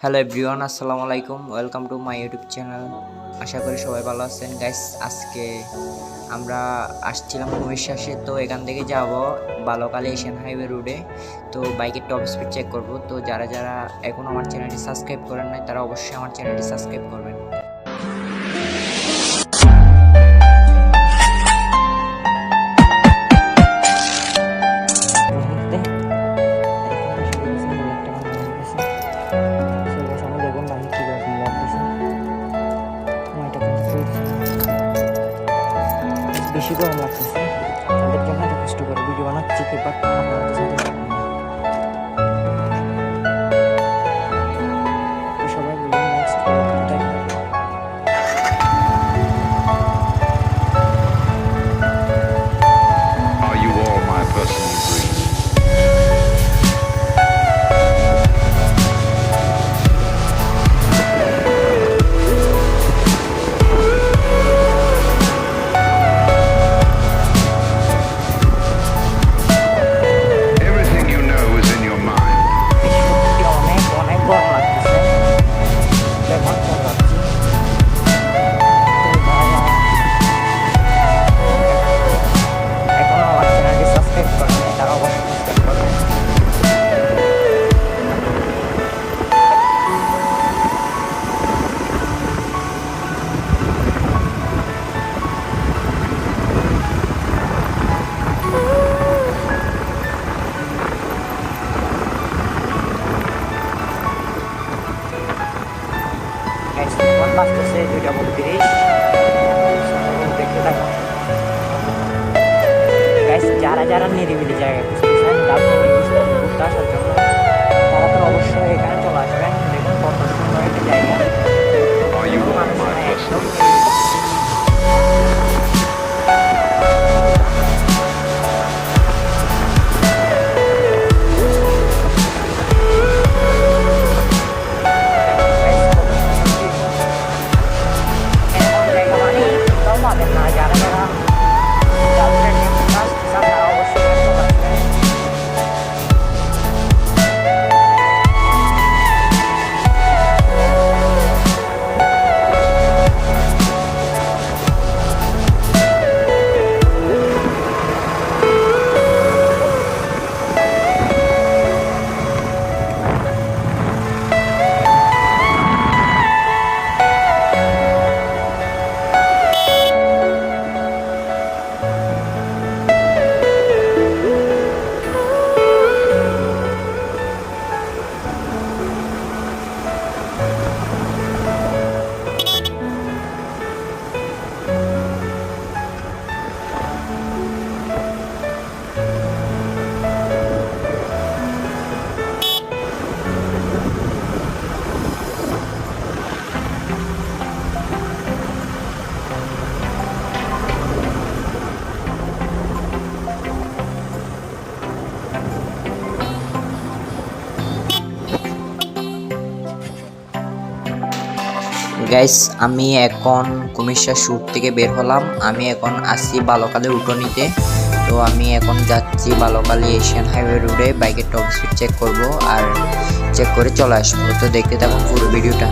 Hello everyone, আসসালামু আলাইকুম। Welcome to my YouTube channel. আশা করি সবাই ভালো আছেন গাইস। আজকে আমরা আসছিলাম কুমিরশ্বাসে, তো এখান থেকে যাব বালকালী এশিয়ান হাইওয়ে রোডে। তো বাইকের টপ স্পিড চেক করব। তো যারা যারা এখন আমার চ্যানেলটি সাবস্ক্রাইব করেন নাই তারা অবশ্যই আমার চ্যানেলটি সাবস্ক্রাইব করবেন। বেশি গরম লাগতেছে, তাদের জন্য এত কষ্ট করে ভিডিও বানাচ্ছি, বাট আপনাদের সাথে সবাই বলুন next Are you all my personal dreams? Everything you know is in your mind. সত্যি অনেক অনেক গরম লাগতেছে, ব্যবহার চালাচ্ছি। এখনো আমার চ্যানেলটি সাবস্ক্রাইব করেন নাই তারা অবশ্যই সাবস্ক্রাইব করবেন। বাঁচতেছে 2:32, দেখতে থাকুন গাইস। যারা যারা নিরিবিলি জায়গায় খুঁজতেছেন ঘুরতে আসার জন্য তারা তো অবশ্যই এখানে চলে আসবেন। দেখুন কত সুন্দর একটা জায়গা। Are you all মানুষ my নেই, একদম personal যারা যারা গার্লফ্রেন্ড নিয়ে আসতেছেন তারা অবশ্যই চলে আসবেন। গাইস, আমি এখন কুমিরশ্বাস শুট থেকে বের হলাম। আমি এখন আসছি বালকালী উঠোনিতে। তো আমি এখন যাচ্ছি বালকালী এশিয়ান হাইওয়ে রোডে বাইকের টপ স্পিড চেক করব আর চেক করে চলে আসবো। তো দেখতে থাকুন পুরো ভিডিওটা।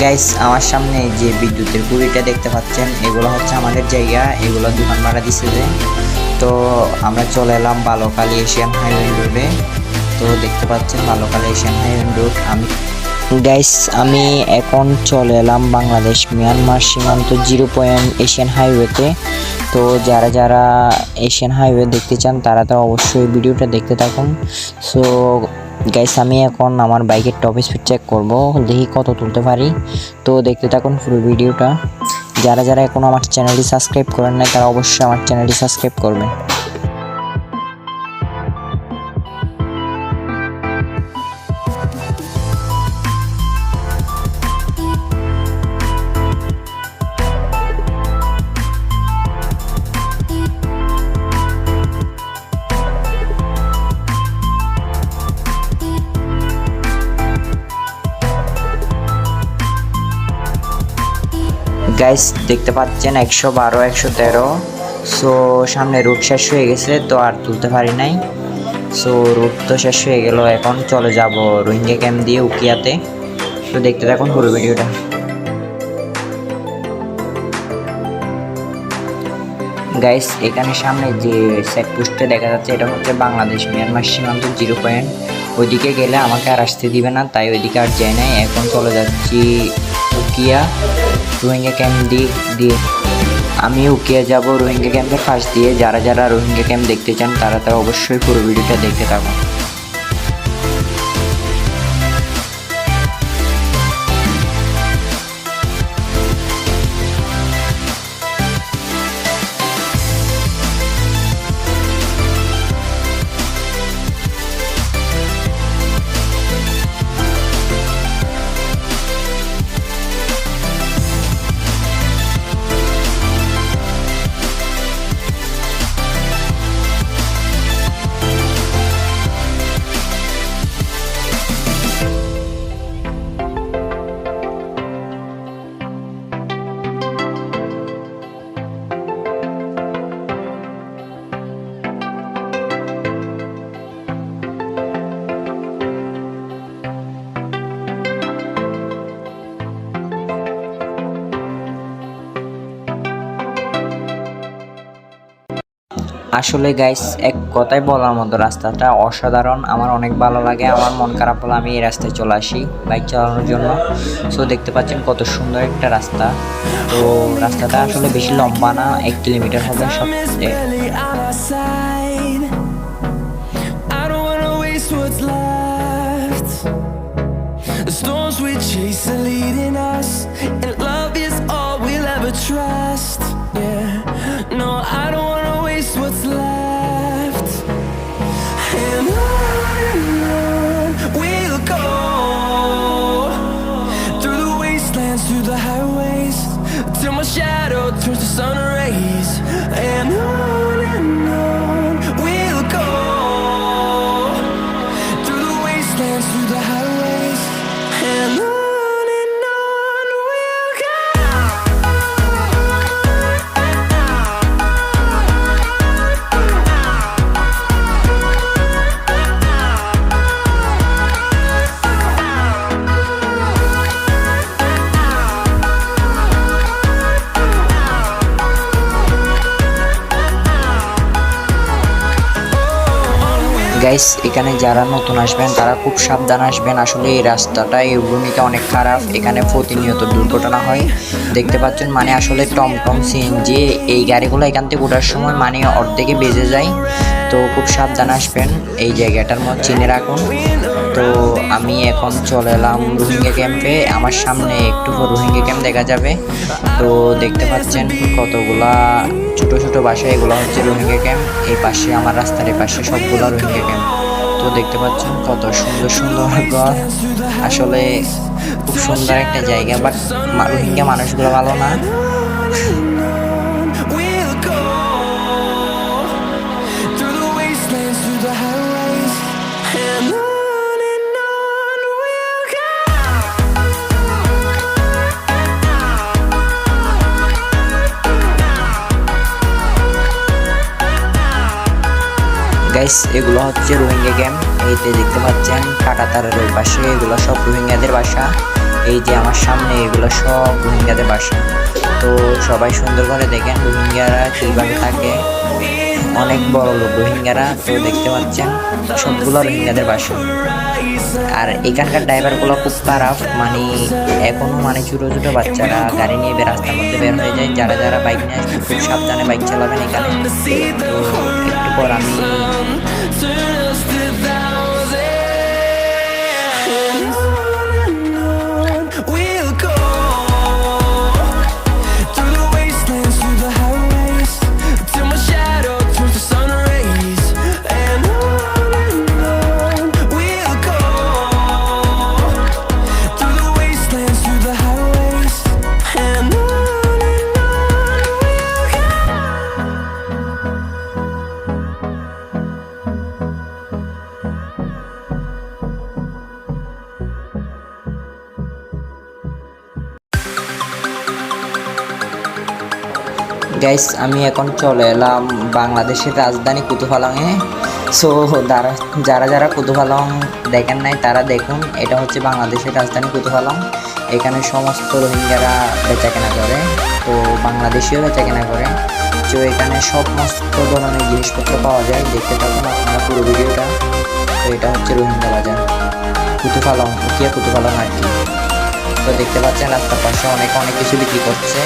গাইস, আমার সামনে যে বিদ্যুতের গুঁড়িটা দেখতে পাচ্ছেন, এগুলো হচ্ছে আমাদের জায়গা। এগুলো দোকান ভাড়া দিছে যে। তো আমরা চলে এলাম বালকালী এশিয়ান হাইওয়ে রোডে। তো দেখতে পাচ্ছেন বালকালী এশিয়ান হাইওয়ে রোড। আমি এখন চলে এলাম বাংলাদেশ মিয়ানমার সীমান্ত 0 পয়েন্ট এশিয়ান হাইওয়েতে। তো যারা যারা এশিয়ান হাইওয়ে দেখতে চান তারা তো অবশ্যই ভিডিওটা দেখতে থাকুন। সো গাইস, আমি এখন আমার বাইকের টপ স্পিড চেক করব, দেখি কত তুলতে পারি। তো দেখতে থাকুন পুরো ভিডিওটা। যারা যারা এখনও আমার চ্যানেলটি সাবস্ক্রাইব করেন নাই তারা অবশ্যই আমার চ্যানেলটি সাবস্ক্রাইব করবেন। গাইস দেখতে পাচ্ছেন 112 113। সো সামনে রুট শেষ হয়ে গেছে, তো আর তুলতে পারি নাই। সো রুট তো শেষ হয়ে গেল, এখন চলে যাব রোহিঙ্গা ক্যাম্প দিয়ে উকিয়াতে। তো দেখতে থাকুন পুরো ভিডিওটা। গাইস এখানে সামনে যে চেকপোস্টে দেখা যাচ্ছে এটা হচ্ছে বাংলাদেশ মিয়ানমার সীমান্ত 0 পয়েন্ট। ওইদিকে গেলে আমাকে আর আসতে দিবে না, তাই ওইদিকে আর যাই নাই। এখন চলে যাচ্ছি উকিয়া রোহিঙ্গা ক্যাম্প দিয়ে। আমি উকিয়া যাব রোহিঙ্গা ক্যাম্পের পাশ দিয়ে। যারা যারা রোহিঙ্গা ক্যাম্প দেখতে চান তারা অবশ্যই পুরো ভিডিওটা দেখতে থাকুন। আসলে গাইস এক কথায় বলার মতো রাস্তাটা অসাধারণ, আমার অনেক ভালো লাগে। আমার মন খারাপ হলে আমি এই রাস্তায় চলে আসি বাইক চালানোর জন্য। সো দেখতে পাচ্ছেন কত সুন্দর একটা রাস্তা। তো রাস্তাটা আসলে বেশি লম্বা না, 1 কিলোমিটার হবে সব। Till my shadow turns to sun rays, and on we'll go through the wastelands, through the highways, and on we'll go. Guys এখানে যারা নতুন আসবেন তারা খুব সাবধান আসবেন। আসলে এই রাস্তাটা এই ভূমিটা অনেক খারাপ, এখানে প্রতিনিয়ত দুর্ঘটনা হয়। দেখতে পাচ্ছেন মানে আসলে টমটম সিএনজি এই গাড়িগুলো এখান থেকে ওঠার সময় মানে অর্ধেকে বেজে যায়। তো খুব সাবধান আসবেন, এই জায়গাটার মধ্যে চিনে রাখুন। তো আমি এখন চলে এলাম রোহিঙ্গা ক্যাম্পে। আমার সামনে একটু রোহিঙ্গা ক্যাম্প দেখা যাবে। তো দেখতে পাচ্ছেন কতগুলা ছোট ছোট বাসা, এগুলো হচ্ছে রোহিঙ্গা ক্যাম্প। এই পাশে আমার রাস্তার এই পাশে সবগুলো রোহিঙ্গা ক্যাম্প। তো দেখতে পাচ্ছেন কত সুন্দর সুন্দর ঘর, আসলে খুব সুন্দর একটা জায়গা। বাট রোহিঙ্গা মানুষগুলো ভালো না। গাইস এগুলো হচ্ছে রোহিঙ্গা ক্যাম্প। এইতে দেখতে পাচ্ছেন কাঁটাতারের ওই পাশে এগুলো সব রোহিঙ্গাদের বাসা। এই যে আমার সামনে এগুলো সব রোহিঙ্গাদের বাসা। তো সবাই সুন্দর করে দেখেন রোহিঙ্গারা কীভাবে থাকে, অনেক বড় লোক রোহিঙ্গারা। তো দেখতে পাচ্ছেন সবগুলো রোহিঙ্গাদের বাসা। আর এখানকার ড্রাইভারগুলো খুব খারাপ, মানে এখনও মানে ছোটো ছোটো বাচ্চারা গাড়ি নিয়ে রাস্তার মধ্যে বের হয়ে যায়। যারা যারা বাইক নিয়ে আসবেন খুব সাবধানে বাইক চালাবেন এখানে। তো একটু পর আমি We'll go through the guys আমি এখন চলে এলাম বাংলাদেশের রাজধানী কুতুপালংয়ে। সো যারা যারা কুতুপালং দেখেন নাই তারা দেখুন, এটা হচ্ছে বাংলাদেশের রাজধানী কুতুপালং। এখানে সমস্ত রোহিঙ্গারা বেচাকেনা করে, তো বাংলাদেশিও বেচাকেনা করে। তো এখানে সমস্ত ধরনের জিনিসপত্র পাওয়া যায়, দেখতে থাকুন আপনারা পুরো ভিডিওটা। তো এটা হচ্ছে রোহিঙ্গা বাজার কুতুপালং, উকিয়া কুতুপালং আর কি। তো দেখতে পাচ্ছেন রাস্তার পাশে অনেক কিছু বিক্রি করতেছে।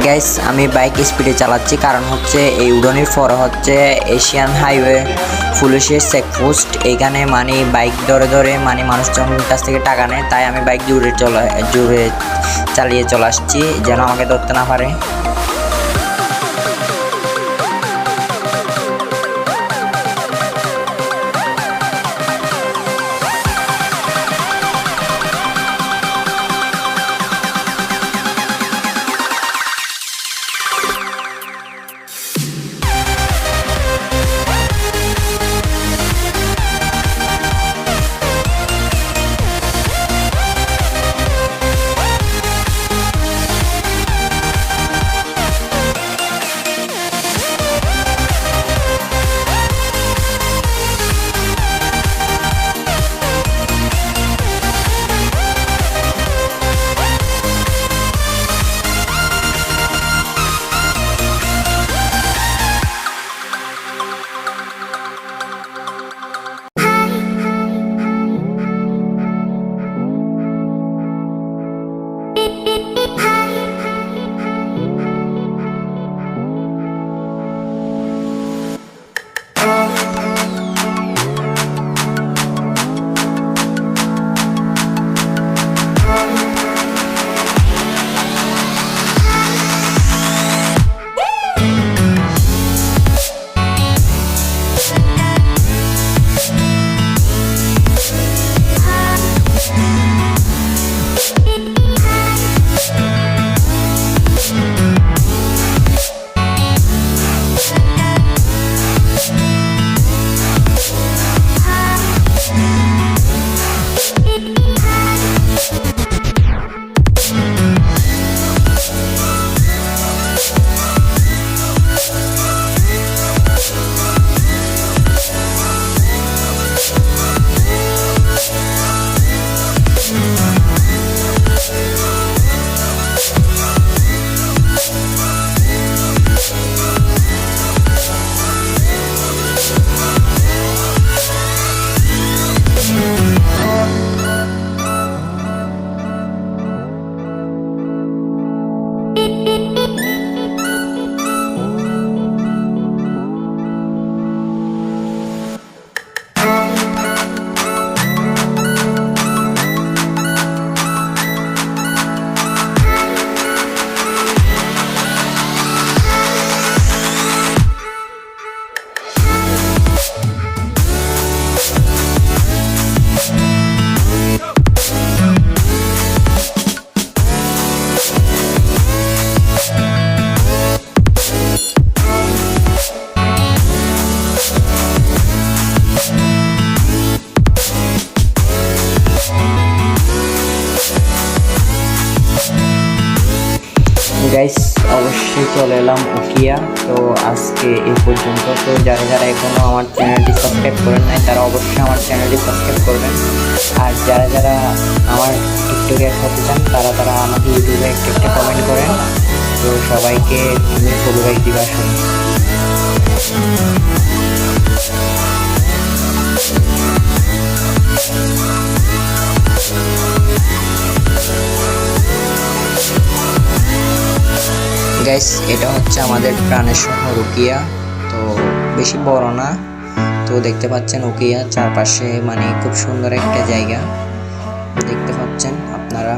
গাইস আমি বাইক স্পিডে চালাচ্ছি, কারণ হচ্ছে এই উড়ানের পরে হচ্ছে এশিয়ান হাইওয়ে পুলিশের চেকপোস্ট। এইখানে মানে বাইক ধরে মানে মানুষজনের কাছ থেকে টাকা নেয়, তাই আমি বাইক জোরে চালিয়ে চলে আসছি যেন আমাকে ধরতে না পারে। গাইস অবশ্যই চলে এলাম উকিয়া। তো আজকে এই পর্যন্ত। তো যারা যারা এখনো আমার চ্যানেলটি সাবস্ক্রাইব করেন নাই তারা অবশ্যই আমার চ্যানেলটি সাবস্ক্রাইব করবেন। আর যারা যারা আমার টিকটকে অ্যাড হতে চান তারা তারা আমাকে ইউটিউবে একটা কমেন্ট করেন। তো সবাইকে আমি ফলো ব্যাক দিবা শুনি। গাইস এটা হচ্ছে আমাদের প্রাণের শহর উকিয়া। তো বেশি বড় না। তো দেখতে পাচ্ছেন উকিয়া চারপাশে মানে খুব সুন্দর একটা জায়গা দেখতে পাচ্ছেন আপনারা।